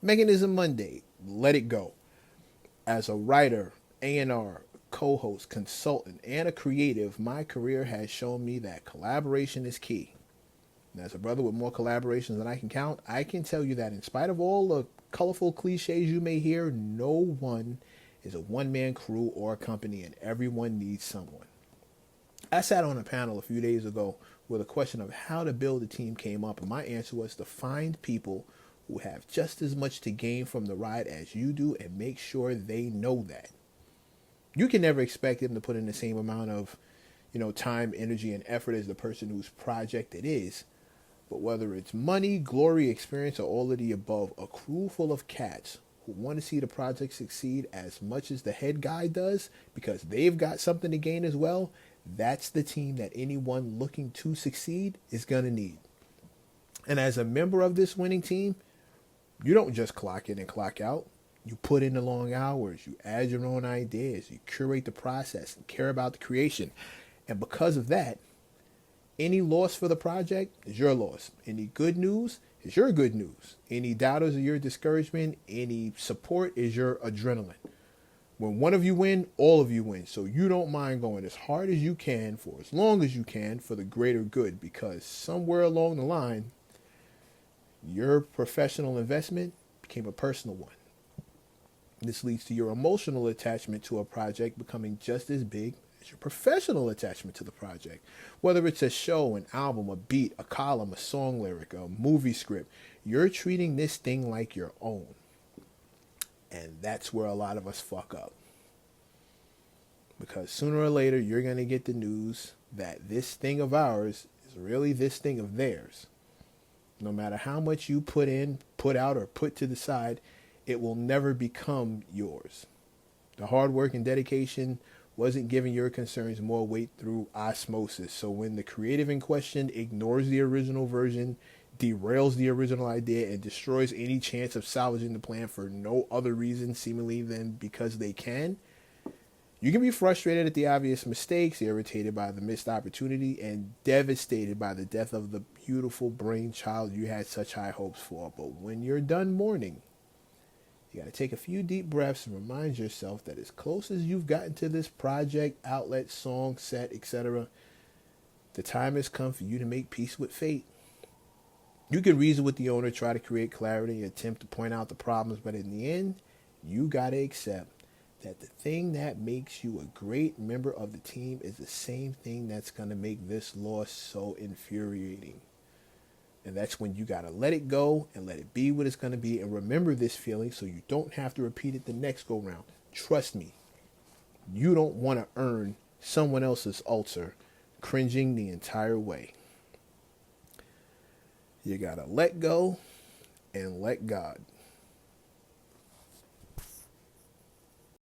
Mechanism Monday, let it go. As a writer, A&R, co-host, consultant, and a creative, my career has shown me that collaboration is key. And as a brother with more collaborations than I can count, I can tell you that in spite of all the colorful cliches you may hear, no one is a one-man crew or company, and everyone needs someone. I sat on a panel a few days ago where the question of how to build a team came up, and my answer was to find people who have just as much to gain from the ride as you do and make sure they know that. You can never expect them to put in the same amount of, time, energy, and effort as the person whose project it is. But whether it's money, glory, experience, or all of the above, a crew full of cats who want to see the project succeed as much as the head guy does because they've got something to gain as well, that's the team that anyone looking to succeed is going to need. And as a member of this winning team, you don't just clock in and clock out. You put in the long hours, you add your own ideas, you curate the process and care about the creation. And because of that, any loss for the project is your loss. Any good news is your good news. Any doubters are your discouragement. Any support is your adrenaline. When one of you win, all of you win. So you don't mind going as hard as you can for as long as you can for the greater good, because somewhere along the line, your professional investment became a personal one. This leads to your emotional attachment to a project becoming just as big as your professional attachment to the project. Whether it's a show, an album, a beat, a column, a song lyric, a movie script, you're treating this thing like your own. And that's where a lot of us fuck up. Because sooner or later, you're going to get the news that this thing of ours is really this thing of theirs. No matter how much you put in, put out, or put to the side, it will never become yours. The hard work and dedication wasn't giving your concerns more weight through osmosis. So when the creative in question ignores the original version, derails the original idea, and destroys any chance of salvaging the plan for no other reason seemingly than because they can, you can be frustrated at the obvious mistakes, irritated by the missed opportunity, and devastated by the death of the beautiful brainchild you had such high hopes for. But when you're done mourning, you got to take a few deep breaths and remind yourself that as close as you've gotten to this project, outlet, song, set, etc., the time has come for you to make peace with fate. You can reason with the owner, try to create clarity, attempt to point out the problems, but in the end, you got to accept that the thing that makes you a great member of the team is the same thing that's going to make this loss so infuriating. And that's when you got to let it go and let it be what it's going to be, and remember this feeling so you don't have to repeat it the next go round. Trust me, you don't want to earn someone else's ulcer cringing the entire way. You got to let go and let God.